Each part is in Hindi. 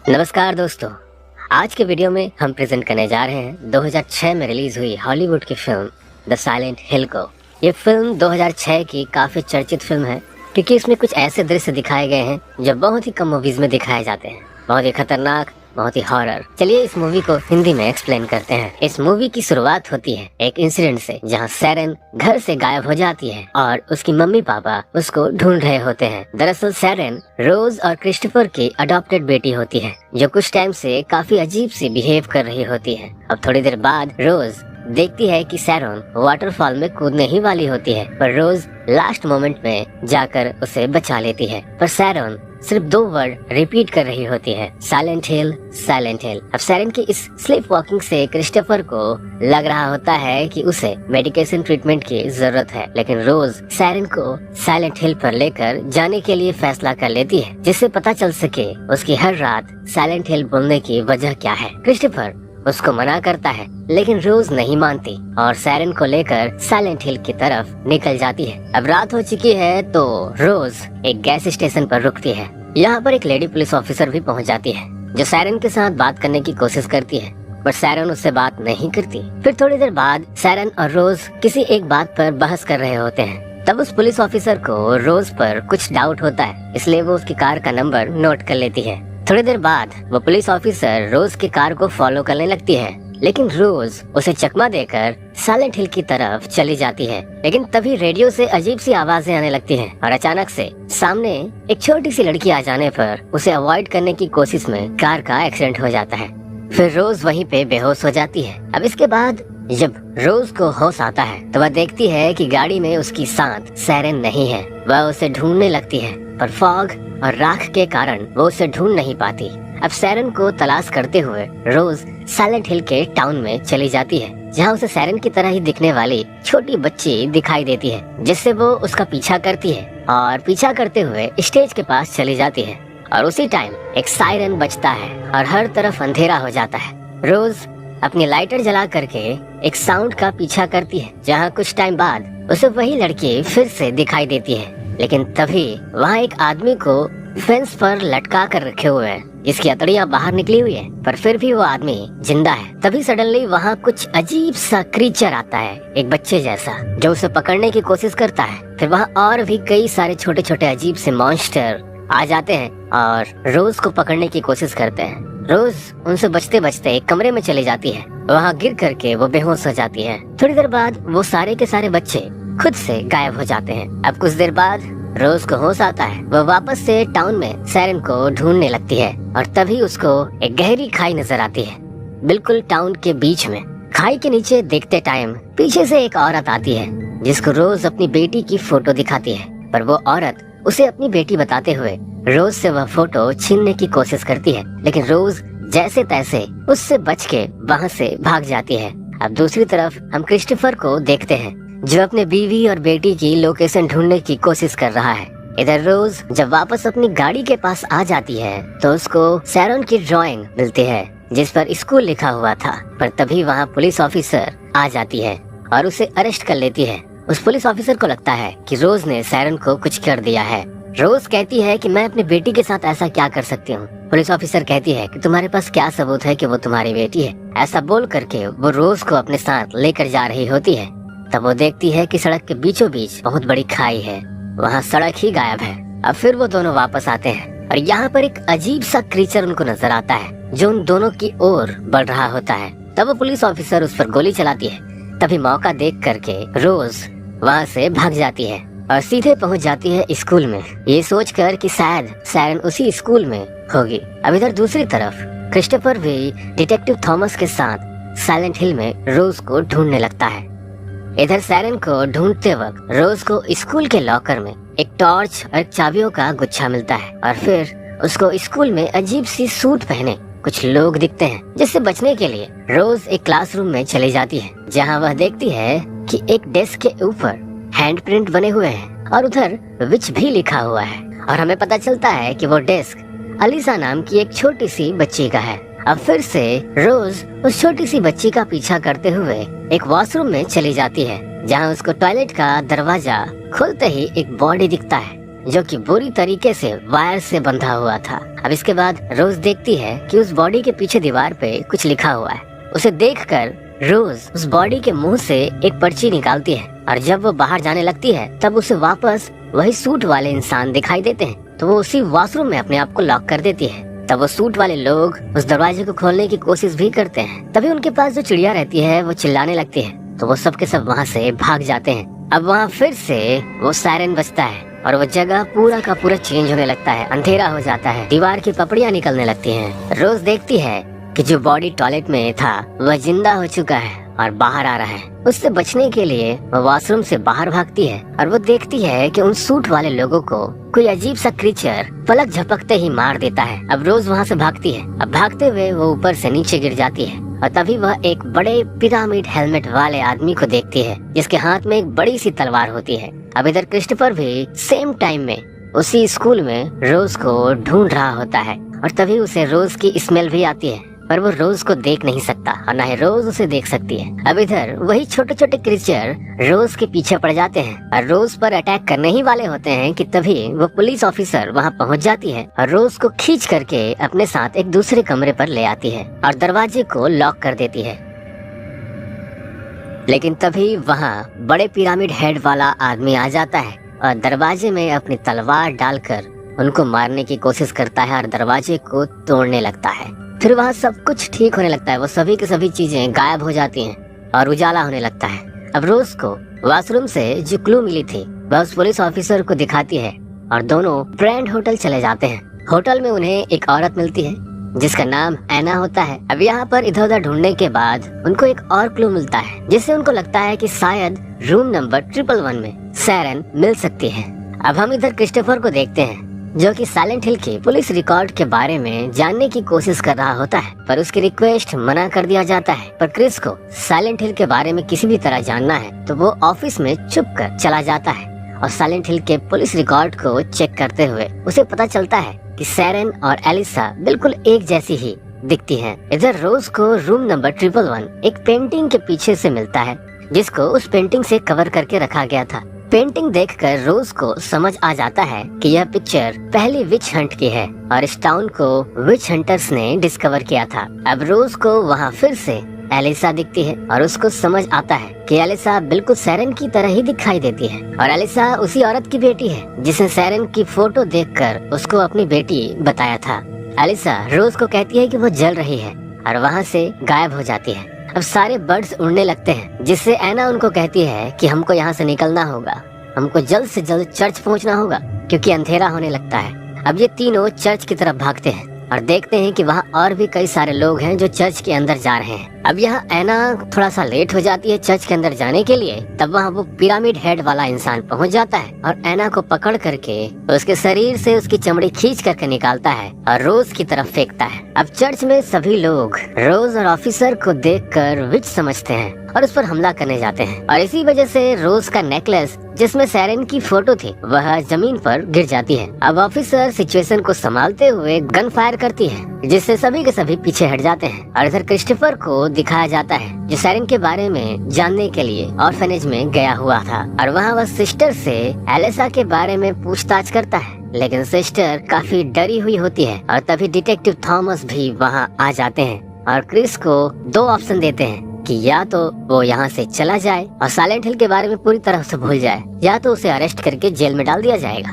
नमस्कार दोस्तों, आज के वीडियो में हम प्रेजेंट करने जा रहे हैं 2006 में रिलीज हुई हॉलीवुड की फिल्म द साइलेंट हिल को। ये फिल्म 2006 की काफी चर्चित फिल्म है क्योंकि इसमें कुछ ऐसे दृश्य दिखाए गए हैं जो बहुत ही कम मूवीज में दिखाए जाते हैं। बहुत ही खतरनाक, बहुत ही हॉरर। चलिए इस मूवी को हिंदी में एक्सप्लेन करते हैं। इस मूवी की शुरुआत होती है एक इंसिडेंट से जहां सैरन घर से गायब हो जाती है और उसकी मम्मी पापा उसको ढूंढ रहे होते हैं। दरअसल सैरन रोज और क्रिस्टोफर की अडॉप्टेड बेटी होती है जो कुछ टाइम से काफी अजीब सी बिहेव कर रही होती है। अब थोड़ी देर बाद रोज देखती है कि सैरन वाटरफॉल में कूदने ही वाली होती है, पर रोज लास्ट मोमेंट में जाकर उसे बचा लेती है। पर सैरन सिर्फ 2 वर्ड रिपीट कर रही होती है, साइलेंट हिल, साइलेंट हिल। अब सैरन की इस स्लीप वॉकिंग से क्रिस्टोफर को लग रहा होता है कि उसे मेडिकेशन ट्रीटमेंट की जरूरत है, लेकिन रोज सैरन को साइलेंट हिल पर लेकर जाने के लिए फैसला कर लेती है जिससे पता चल सके उसकी हर रात साइलेंट हिल बोलने की वजह क्या है। क्रिस्टोफर उसको मना करता है लेकिन रोज नहीं मानती और सैरन को लेकर साइलेंट हिल की तरफ निकल जाती है। अब रात हो चुकी है तो रोज एक गैस स्टेशन पर रुकती है। यहाँ पर एक लेडी पुलिस ऑफिसर भी पहुँच जाती है जो सैरन के साथ बात करने की कोशिश करती है, पर सैरन उससे बात नहीं करती। फिर थोड़ी देर बाद सैरन और रोज किसी एक बात पर बहस कर रहे होते हैं। तब उस पुलिस ऑफिसर को रोज पर कुछ डाउट होता है, इसलिए वो उसकी कार का नंबर नोट कर लेती है। थोड़ी देर बाद वो पुलिस ऑफिसर रोज की कार को फॉलो करने लगती है, लेकिन रोज उसे चकमा देकर साइलेंट हिल की तरफ चली जाती है। लेकिन तभी रेडियो से अजीब सी आवाजें आने लगती हैं और अचानक से सामने एक छोटी सी लड़की आ जाने पर उसे अवॉइड करने की कोशिश में कार का एक्सीडेंट हो जाता है। फिर रोज वहीं पे बेहोश हो जाती है। अब इसके बाद जब रोज को होश आता है तो वह देखती है कि गाड़ी में उसकी साथ सैरन नहीं है। वह उसे ढूंढने लगती है पर फॉग और राख के कारण वो उसे ढूंढ नहीं पाती। अब सैरन को तलाश करते हुए रोज साइलेंट हिल के टाउन में चली जाती है जहाँ उसे सैरन की तरह ही दिखने वाली छोटी बच्ची दिखाई देती है, जिससे वो उसका पीछा करती है और पीछा करते हुए स्टेज के पास चली जाती है। और उसी टाइम एक सायरन बजता है और हर तरफ अंधेरा हो जाता है। रोज अपनी लाइटर जला करके एक साउंड का पीछा करती है जहाँ कुछ टाइम बाद उसे वही लड़की फिर से दिखाई देती है, लेकिन तभी वहाँ एक आदमी को फेंस पर लटका कर रखे हुए हैं जिसकी अतड़ियाँ बाहर निकली हुई है, पर फिर भी वो आदमी जिंदा है। तभी सडनली वहाँ कुछ अजीब सा क्रीचर आता है, एक बच्चे जैसा, जो उसे पकड़ने की कोशिश करता है। फिर वहाँ और भी कई सारे छोटे छोटे अजीब से मॉन्स्टर आ जाते हैं और रोज को पकड़ने की कोशिश करते हैं। रोज उनसे बचते बचते एक कमरे में चली जाती है, वहाँ गिर करके वो बेहोश हो जाती है। थोड़ी देर बाद वो सारे के सारे बच्चे खुद से गायब हो जाते हैं। अब कुछ देर बाद रोज को होश आता है। वो वापस से टाउन में सैरन को ढूंढने लगती है और तभी उसको एक गहरी खाई नजर आती है, बिल्कुल टाउन के बीच में। खाई के नीचे देखते टाइम पीछे से एक औरत आती है जिसको रोज अपनी बेटी की फोटो दिखाती है, पर वो औरत उसे अपनी बेटी बताते हुए रोज से वह फोटो छीनने की कोशिश करती है, लेकिन रोज जैसे तैसे उससे बच के वहाँ से भाग जाती है। अब दूसरी तरफ हम क्रिस्टोफर को देखते हैं जो अपने बीवी और बेटी की लोकेशन ढूंढने की कोशिश कर रहा है। इधर रोज जब वापस अपनी गाड़ी के पास आ जाती है तो उसको सैरन की ड्राइंग मिलती है जिस पर स्कूल लिखा हुआ था, पर तभी वहाँ पुलिस ऑफिसर आ जाती है और उसे अरेस्ट कर लेती है। उस पुलिस ऑफिसर को लगता है कि रोज ने सैरन को कुछ कर दिया है। रोज कहती है कि मैं अपनी बेटी के साथ ऐसा क्या कर सकती हूँ। पुलिस ऑफिसर कहती है कि तुम्हारे पास क्या सबूत है कि वो तुम्हारी बेटी है। ऐसा बोल करके वो रोज को अपने साथ लेकर जा रही होती है। तब वो देखती है कि सड़क के बीचों बीच बहुत बड़ी खाई है, वहाँ सड़क ही गायब है। अब फिर वो दोनों वापस आते हैं और यहाँ पर एक अजीब सा क्रीचर उनको नजर आता है जो उन दोनों की ओर बढ़ रहा होता है। तब वो पुलिस ऑफिसर उस पर गोली चलाती है। तभी मौका देख करके रोज वहाँ से भाग जाती है और सीधे पहुँच जाती है स्कूल में, ये सोचकर कि शायद सैरन उसी स्कूल में होगी। अब इधर दूसरी तरफ क्रिस्टोफर भी डिटेक्टिव थॉमस के साथ साइलेंट हिल में रोज को ढूंढने लगता है। इधर सैरन को ढूंढते वक्त रोज को स्कूल के लॉकर में एक टॉर्च और एक चाबियों का गुच्छा मिलता है और फिर उसको स्कूल में अजीब सी सूट पहने कुछ लोग दिखते हैं, जिससे बचने के लिए रोज एक क्लासरूम में चली जाती है जहां वह देखती है कि एक डेस्क के ऊपर हैंडप्रिंट बने हुए हैं और उधर विच भी लिखा हुआ है। और हमें पता चलता है कि वो डेस्क अलीसा नाम की एक छोटी सी बच्ची का है। अब फिर से रोज उस छोटी सी बच्ची का पीछा करते हुए एक वॉशरूम में चली जाती है जहां उसको टॉयलेट का दरवाजा खोलते ही एक बॉडी दिखता है जो कि बुरी तरीके से वायर से बंधा हुआ था। अब इसके बाद रोज देखती है कि उस बॉडी के पीछे दीवार पे कुछ लिखा हुआ है। उसे देखकर रोज उस बॉडी के मुंह से एक पर्ची निकालती है और जब वो बाहर जाने लगती है तब उसे वापस वही सूट वाले इंसान दिखाई देते हैं। तो वो उसी वॉशरूम में अपने आप को लॉक कर देती है। तब वो सूट वाले लोग उस दरवाजे को खोलने की कोशिश भी करते हैं। तभी उनके पास जो चिड़िया रहती है वो चिल्लाने लगती है, तो वो सब के सब वहाँ से भाग जाते हैं। अब वहाँ फिर से वो सायरन बजता है और वो जगह पूरा का पूरा चेंज होने लगता है, अंधेरा हो जाता है, दीवार की पपड़ियाँ निकलने लगती हैं। रोज देखती है कि जो बॉडी टॉयलेट में था वह जिंदा हो चुका है और बाहर आ रहा है। उससे बचने के लिए वो वॉशरूम से बाहर भागती है और वो देखती है कि उन सूट वाले लोगों को कोई अजीब सा क्रीचर पलक झपकते ही मार देता है। अब रोज वहाँ से भागती है। अब भागते हुए वो ऊपर से नीचे गिर जाती है और तभी वह एक बड़े पिरामिड हेलमेट वाले आदमी को देखती है जिसके हाथ में एक बड़ी सी तलवार होती है। अब इधर क्रिस्टोफर भी सेम टाइम में उसी स्कूल में रोज को ढूंढ रहा होता है और तभी उसे रोज की स्मेल भी आती है, पर वो रोज को देख नहीं सकता और न ही रोज उसे देख सकती है। अब इधर वही छोटे छोटे क्रीचर रोज के पीछे पड़ जाते हैं और रोज पर अटैक करने ही वाले होते हैं कि तभी वो पुलिस ऑफिसर वहां पहुंच जाती है और रोज को खींच करके अपने साथ एक दूसरे कमरे पर ले आती है और दरवाजे को लॉक कर देती है। लेकिन तभी वहाँ बड़े पिरामिड हेड वाला आदमी आ जाता है और दरवाजे में अपनी तलवार डालकर उनको मारने की कोशिश करता है और दरवाजे को तोड़ने लगता है। फिर वहाँ सब कुछ ठीक होने लगता है, वो सभी की सभी चीजें गायब हो जाती हैं और उजाला होने लगता है। अब रोज को वॉशरूम से जो क्लू मिली थी वह उस पुलिस ऑफिसर को दिखाती है और दोनों ब्रांड होटल चले जाते हैं। होटल में उन्हें एक औरत मिलती है जिसका नाम ऐना होता है। अब यहाँ पर इधर उधर ढूंढने के बाद उनको एक और क्लू मिलता है जिससे उनको लगता है कि शायद रूम नंबर 111 में सायरन मिल सकती है। अब हम इधर क्रिस्टोफर को देखते हैं जो कि साइलेंट हिल के पुलिस रिकॉर्ड के बारे में जानने की कोशिश कर रहा होता है, पर उसकी रिक्वेस्ट मना कर दिया जाता है। पर क्रिस को साइलेंट हिल के बारे में किसी भी तरह जानना है तो वो ऑफिस में छुप कर चला जाता है और साइलेंट हिल के पुलिस रिकॉर्ड को चेक करते हुए उसे पता चलता है कि सायरन और एलिसा बिल्कुल एक जैसी ही दिखती हैं। इधर रोज को रूम नंबर 111 एक पेंटिंग के पीछे से मिलता है जिसको उस पेंटिंग से कवर करके रखा गया था। पेंटिंग देखकर रोज को समझ आ जाता है कि यह पिक्चर पहली विच हंट की है और इस टाउन को विच हंटर्स ने डिस्कवर किया था। अब रोज को वहाँ फिर से एलिसा दिखती है और उसको समझ आता है कि एलिसा बिल्कुल सायरन की तरह ही दिखाई देती है और एलिसा उसी औरत की बेटी है जिसने सायरन की फोटो देखकर उसको अपनी बेटी बताया था। एलिसा रोज को कहती है कि वो जल रही है और वहाँ से गायब हो जाती है। अब सारे बर्ड्स उड़ने लगते हैं जिससे ऐना उनको कहती है कि हमको यहाँ से निकलना होगा, हमको जल्द से जल्द चर्च पहुँचना होगा क्योंकि अंधेरा होने लगता है। अब ये तीनों चर्च की तरफ भागते हैं और देखते हैं कि वहाँ और भी कई सारे लोग हैं जो चर्च के अंदर जा रहे हैं। अब यहाँ ऐना थोड़ा सा लेट हो जाती है चर्च के अंदर जाने के लिए, तब वहाँ वो पिरामिड हेड वाला इंसान पहुँच जाता है और ऐना को पकड़ करके उसके शरीर से उसकी चमड़ी खींच करके निकालता है और रोज की तरफ फेंकता है। अब चर्च में सभी लोग रोज और ऑफिसर को देखकर विच समझते हैं और उस पर हमला करने जाते हैं और इसी वजह से रोज का नेकलेस जिसमें सायरन की फोटो थी वह जमीन पर गिर जाती है। अब ऑफिसर सिचुएशन को संभालते हुए गन फायर करती है जिससे सभी के सभी पीछे हट जाते हैं और इधर क्रिस्टोफर को दिखाया जाता है जो सायरन के बारे में जानने के लिए ऑर्फनेज में गया हुआ था और वहाँ वह सिस्टर से एलिसा के बारे में पूछताछ करता है, लेकिन सिस्टर काफी डरी हुई होती है और तभी डिटेक्टिव थॉमस भी वहाँ आ जाते हैं और क्रिस को दो ऑप्शन देते हैं कि या तो वो यहाँ से चला जाए और साइलेंट हिल के बारे में पूरी तरह से भूल जाए या तो उसे अरेस्ट करके जेल में डाल दिया जाएगा।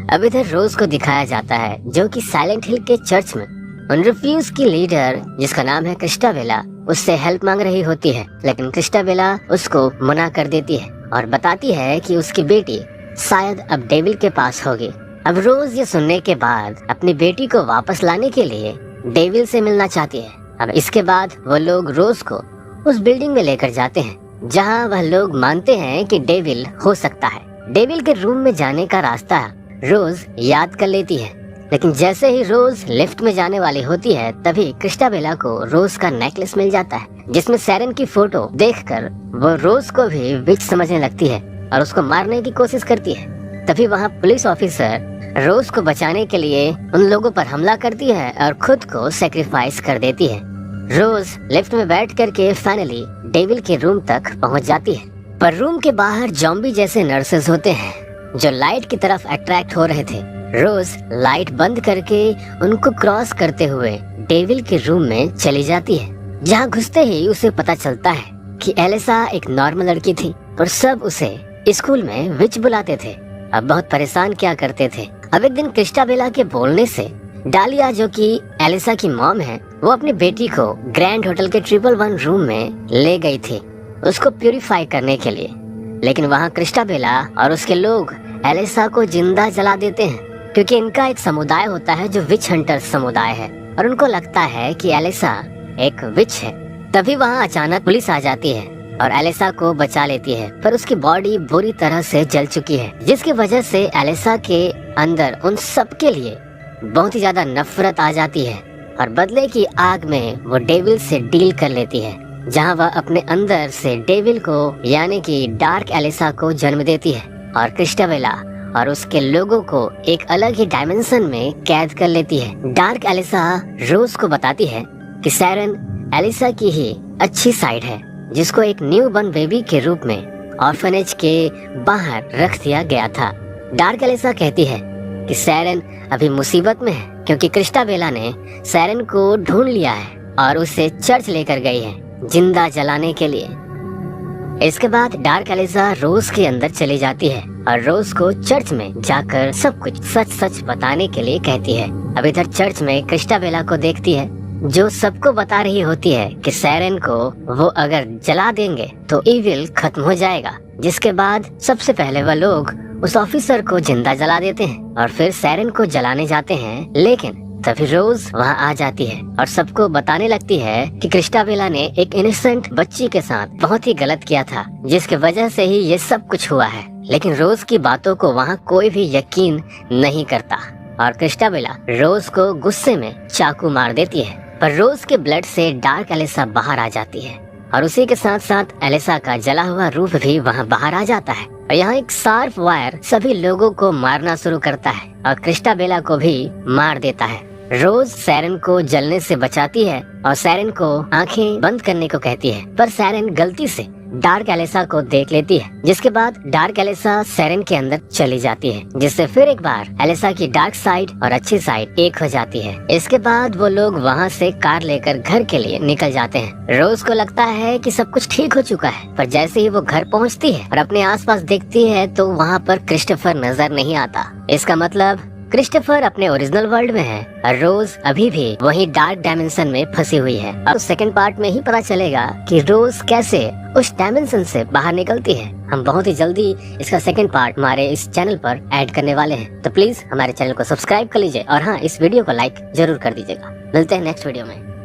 अब इधर रोज को दिखाया जाता है जो कि साइलेंट हिल के चर्च में उन रिफ्यूज की लीडर जिसका नाम है क्रिस्टाबेला उससे हेल्प मांग रही होती है, लेकिन क्रिस्टाबेला उसको मना कर देती है और बताती है कि उसकी बेटी शायद अब डेविल के पास होगी। अब रोज ये सुनने के बाद अपनी बेटी को वापस लाने के लिए डेविल से मिलना चाहती है। अब इसके बाद वो लोग रोज को उस बिल्डिंग में लेकर जाते हैं जहां वह लोग मानते हैं कि डेविल हो सकता है। डेविल के रूम में जाने का रास्ता रोज याद कर लेती है, लेकिन जैसे ही रोज लिफ्ट में जाने वाली होती है तभी क्रिस्टाबेला को रोज का नेकलेस मिल जाता है जिसमें सायरन की फोटो देखकर वो रोज को भी विच समझने लगती है और उसको मारने की कोशिश करती है। तभी वहाँ पुलिस ऑफिसर रोज को बचाने के लिए उन लोगों पर हमला करती है और खुद को सेक्रीफाइस कर देती है। रोज लिफ्ट में बैठ करके फाइनली डेविल के रूम तक पहुंच जाती है, पर रूम के बाहर जॉम्बी जैसे नर्सेस होते हैं जो लाइट की तरफ अट्रैक्ट हो रहे थे। रोज लाइट बंद करके उनको क्रॉस करते हुए डेविल के रूम में चली जाती है, जहाँ घुसते ही उसे पता चलता है कि एलिसा एक नॉर्मल लड़की थी और सब उसे स्कूल में विच बुलाते थे। अब बहुत परेशान क्या करते थे। अब एक दिन क्रिस्टाबेला के बोलने से डालिया, जो कि एलिसा की मॉम है, वो अपनी बेटी को ग्रैंड होटल के 111 रूम में ले गई थी उसको प्यूरिफाई करने के लिए। लेकिन वहाँ क्रिस्टाबेला और उसके लोग एलिसा को जिंदा जला देते हैं, क्योंकि इनका एक समुदाय होता है जो विच हंटर समुदाय है और उनको लगता है कि एलिसा एक विच है। तभी वहाँ अचानक पुलिस आ जाती है और एलिसा को बचा लेती है, पर उसकी बॉडी बुरी तरह से जल चुकी है, जिसकी वजह से एलिसा के अंदर उन सब के लिए बहुत ही ज्यादा नफरत आ जाती है और बदले की आग में वो डेविल से डील कर लेती है, जहाँ वह अपने अंदर से डेविल को यानी कि डार्क एलिसा को जन्म देती है और क्रिस्टाबेला और उसके लोगों को एक अलग ही डायमेंशन में कैद कर लेती है। डार्क एलिसा रोज को बताती है कि सैरन एलिसा की ही अच्छी साइड है, जिसको एक न्यू बर्न बेबी के रूप में ऑर्फनेज के बाहर रख दिया गया था। डार्क एलिसा कहती है कि सैरन अभी मुसीबत में है, क्योंकि क्रिस्टाबेला ने सैरन को ढूंढ लिया है और उसे चर्च लेकर गई है जिंदा जलाने के लिए। इसके बाद डार्क एलिसा रोज के अंदर चली जाती है और रोज को चर्च में जाकर सब कुछ सच सच बताने के लिए कहती है। अब इधर चर्च में क्रिस्टाबेला को देखती है, जो सबको बता रही होती है कि सैरन को वो अगर जला देंगे तो इविल खत्म हो जाएगा। जिसके बाद सबसे पहले वह लोग उस ऑफिसर को जिंदा जला देते हैं और फिर सैरन को जलाने जाते हैं। लेकिन तभी रोज वहाँ आ जाती है और सबको बताने लगती है कि क्रिस्टाबेला ने एक इनोसेंट बच्ची के साथ बहुत ही गलत किया था, जिसके वजह से ही ये सब कुछ हुआ है। लेकिन रोज की बातों को वहाँ कोई भी यकीन नहीं करता और क्रिस्टाबेला रोज को गुस्से में चाकू मार देती है, पर रोज के ब्लड से डार्क एलिसा बाहर आ जाती है और उसी के साथ साथ एलिसा का जला हुआ रूप भी वहाँ बाहर आ जाता है। और यहाँ एक शार्प वायर सभी लोगों को मारना शुरू करता है और क्रिस्टाबेला को भी मार देता है। रोज सैरन को जलने से बचाती है और सैरन को आंखें बंद करने को कहती है, पर सैरन गलती से डार्क एलिसा को देख लेती है, जिसके बाद डार्क एलिसा सैरन के अंदर चली जाती है, जिससे फिर एक बार एलिसा की डार्क साइड और अच्छी साइड एक हो जाती है। इसके बाद वो लोग वहाँ से कार लेकर घर के लिए निकल जाते हैं। रोज को लगता है कि सब कुछ ठीक हो चुका है, पर जैसे ही वो घर पहुँचती है और अपने आसपास देखती है तो वहाँ पर क्रिस्टोफर नजर नहीं आता। इसका मतलब क्रिस्टोफर अपने ओरिजिनल वर्ल्ड में है और रोज अभी भी वही डार्क डायमेंशन में फंसी हुई है। अब सेकंड पार्ट में ही पता चलेगा कि रोज कैसे उस डायमेंशन से बाहर निकलती है। हम बहुत ही जल्दी इसका सेकंड पार्ट हमारे इस चैनल पर ऐड करने वाले हैं, तो प्लीज हमारे चैनल को सब्सक्राइब कर लीजिए और हाँ, इस वीडियो को लाइक जरूर कर दीजिएगा। मिलते हैं नेक्स्ट वीडियो में।